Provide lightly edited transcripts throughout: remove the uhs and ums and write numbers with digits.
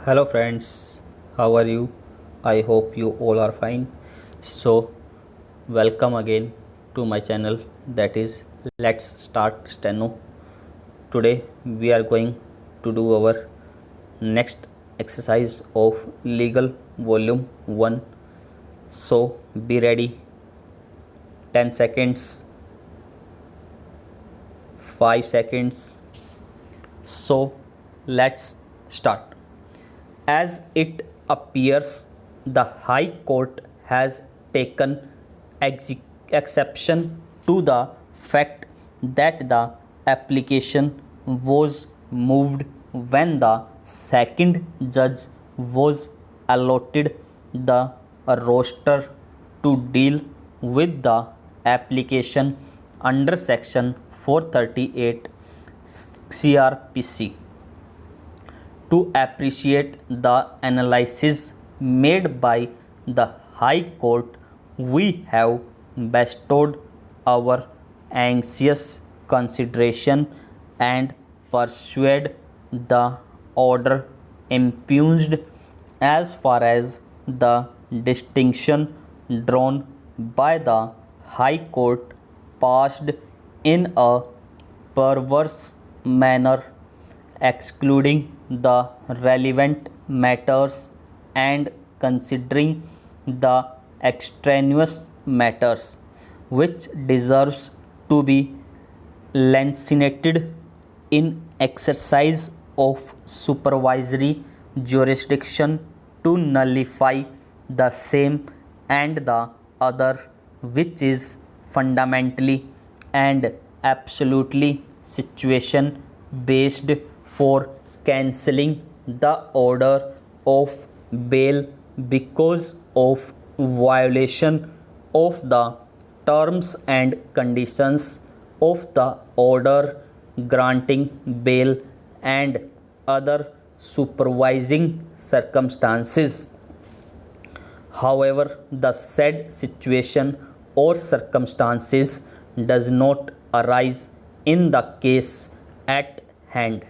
Hello friends, how are you? I hope you all are fine. So, welcome again to my channel, that is Let's Start Steno. Today we are going to do our next exercise of legal volume 1. So, be ready. 10 seconds, 5 seconds. So, let's start. As it appears, the High Court has taken exception to the fact that the application was moved when the second judge was allotted the roster to deal with the application under section 438 CRPC. To appreciate the analysis made by the High Court, we have bestowed our anxious consideration and persuade the order impugned as far as the distinction drawn by the High Court passed in a perverse manner, excluding the relevant matters and considering the extraneous matters, which deserves to be lancinated in exercise of supervisory jurisdiction to nullify the same, and the other, which is fundamentally and absolutely situation based, for cancelling the order of bail because of violation of the terms and conditions of the order granting bail and other supervising circumstances. However, the said situation or circumstances does not arise in the case at hand.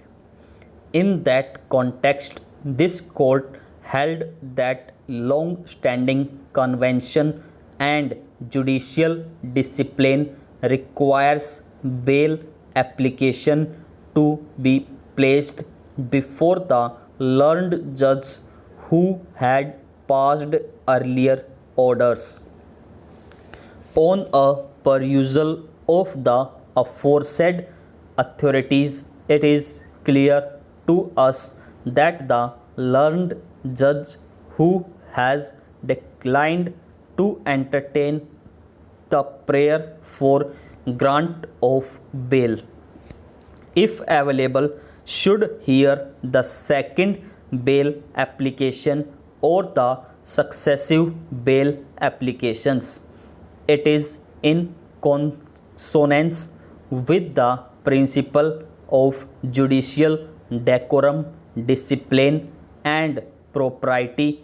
In that context, this court held that long-standing convention and judicial discipline requires bail application to be placed before the learned judge who had passed earlier orders. On a perusal of the aforesaid authorities, it is clear to us that the learned judge who has declined to entertain the prayer for grant of bail, if available, should hear the second bail application or the successive bail applications. It is in consonance with the principle of judicial decorum, discipline, and propriety.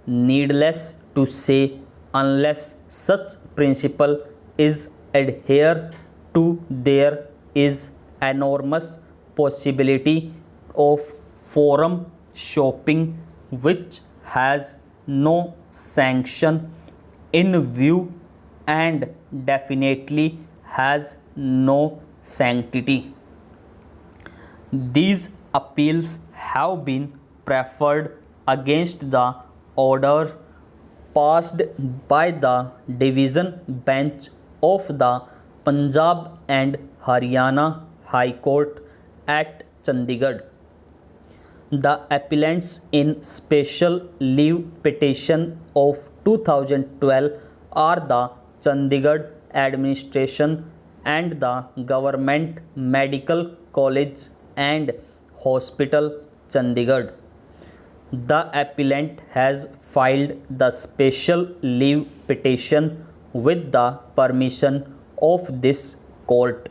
Needless to say, unless such principle is adhered to, there is enormous possibility of forum shopping, which has no sanction in view and definitely has no sanctity. These appeals have been preferred against the order passed by the division bench of the Punjab and Haryana High Court at Chandigarh. The appellants in special leave petition of 2012 are the Chandigarh administration and the Government Medical College and Hospital, Chandigarh. The appellant has filed the special leave petition with the permission of this court,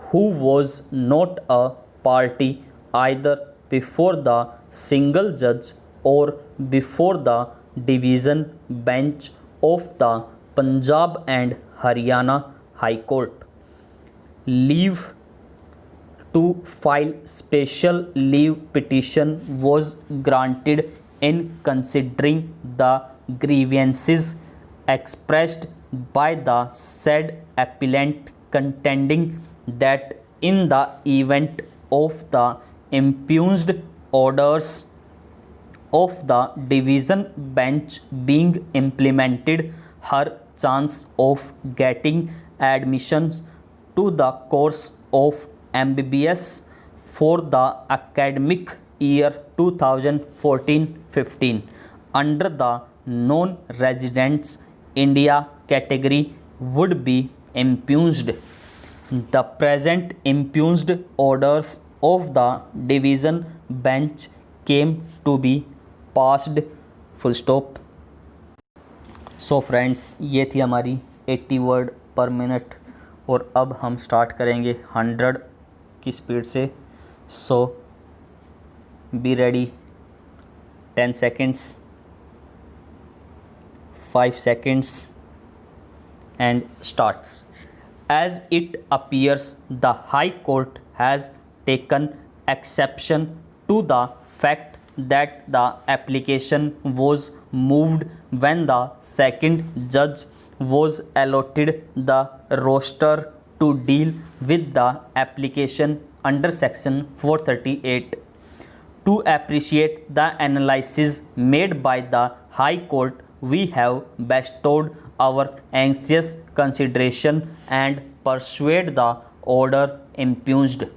who was not a party either before the single judge or before the division bench of the Punjab and Haryana High Court. Leave to file special leave petition was granted in considering the grievances expressed by the said appellant, contending that in the event of the impugned orders of the division bench being implemented, her chance of getting admissions to the course of MBBS for the academic year 2014-15 under the non-residents India category would be impugned. The present impugned orders of the division bench came to be passed. Full stop. So friends, ये थी हमारी 80 word पर minute और अब हम start करेंगे 100 की speed से. सो be ready. 10 seconds, 5 seconds and starts. As it appears, the High Court has taken exception to the fact that the application was moved when the second judge was allotted the roster to deal with the application under section 438. To appreciate the analysis made by the High Court, we have bestowed our anxious consideration and persuade the order impugned.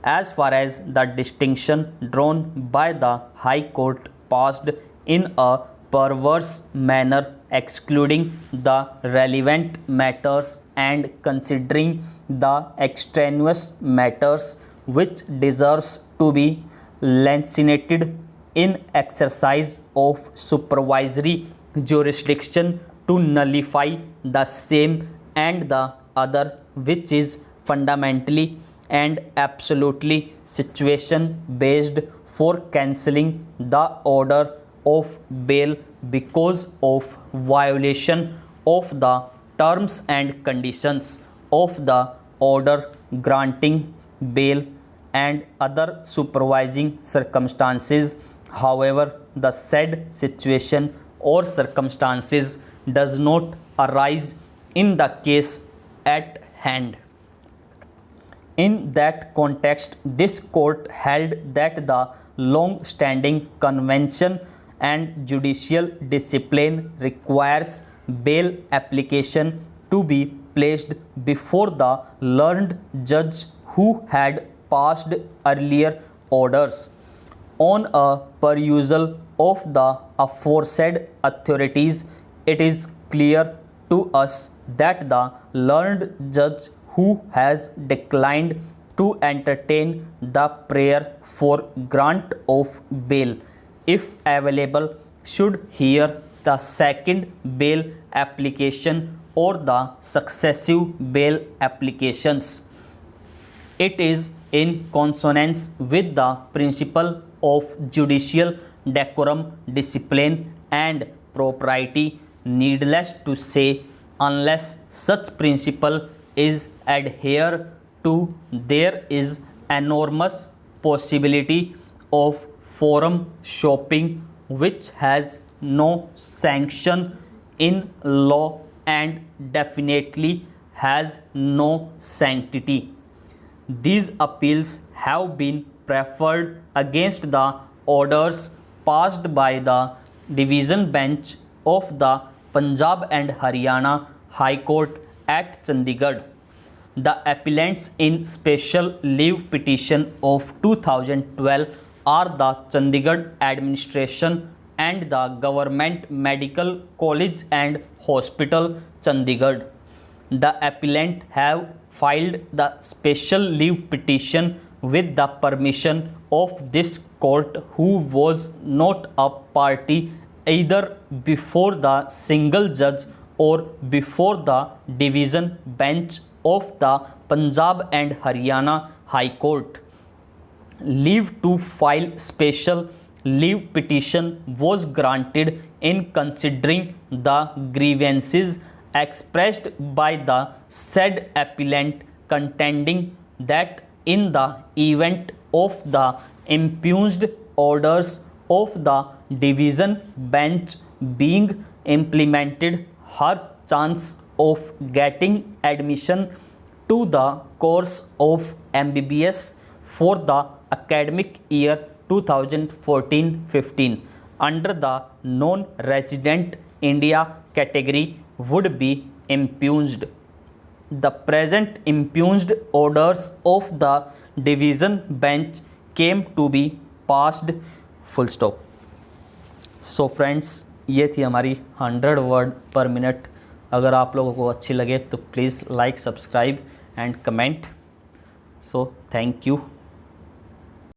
As far as the distinction drawn by the High Court passed in a perverse manner, excluding the relevant matters and considering the extraneous matters which deserves to be lancinated in exercise of supervisory jurisdiction to nullify the same, and the other which is fundamentally and absolutely situation based for cancelling the order of bail because of violation of the terms and conditions of the order granting bail and other supervising circumstances. However, the said situation or circumstances does not arise in the case at hand. In that context, this court held that the long-standing convention and judicial discipline requires bail application to be placed before the learned judge who had passed earlier orders. On a perusal of the aforesaid authorities, it is clear to us that the learned judge who has declined to entertain the prayer for grant of bail, if available, should hear the second bail application or the successive bail applications. It is in consonance with the principle of judicial decorum, discipline and propriety, needless to say, unless such principle is adhered to, there is enormous possibility of forum shopping which has no sanction in law and definitely has no sanctity. These appeals have been preferred against the orders passed by the division bench of the Punjab and Haryana High Court at Chandigarh. The appellants in special leave petition of 2012 are the Chandigarh administration and the Government Medical College and Hospital, Chandigarh. The appellant have filed the special leave petition with the permission of this court, who was not a party either before the single judge or before the division bench of the Punjab and Haryana High Court. Leave to file special leave petition was granted in considering the grievances expressed by the said appellant, contending that in the event of the impugned orders of the division bench being implemented, her chance of getting admission to the course of MBBS for the academic year 2014-15 under the non-resident India category would be impugned. The present impugned orders of the division bench came to be passed. Full stop. So friends, ये थी हमारी 100 word पर minute. अगर आप लोगों को अच्छी लगे तो please like, subscribe and comment. So thank you.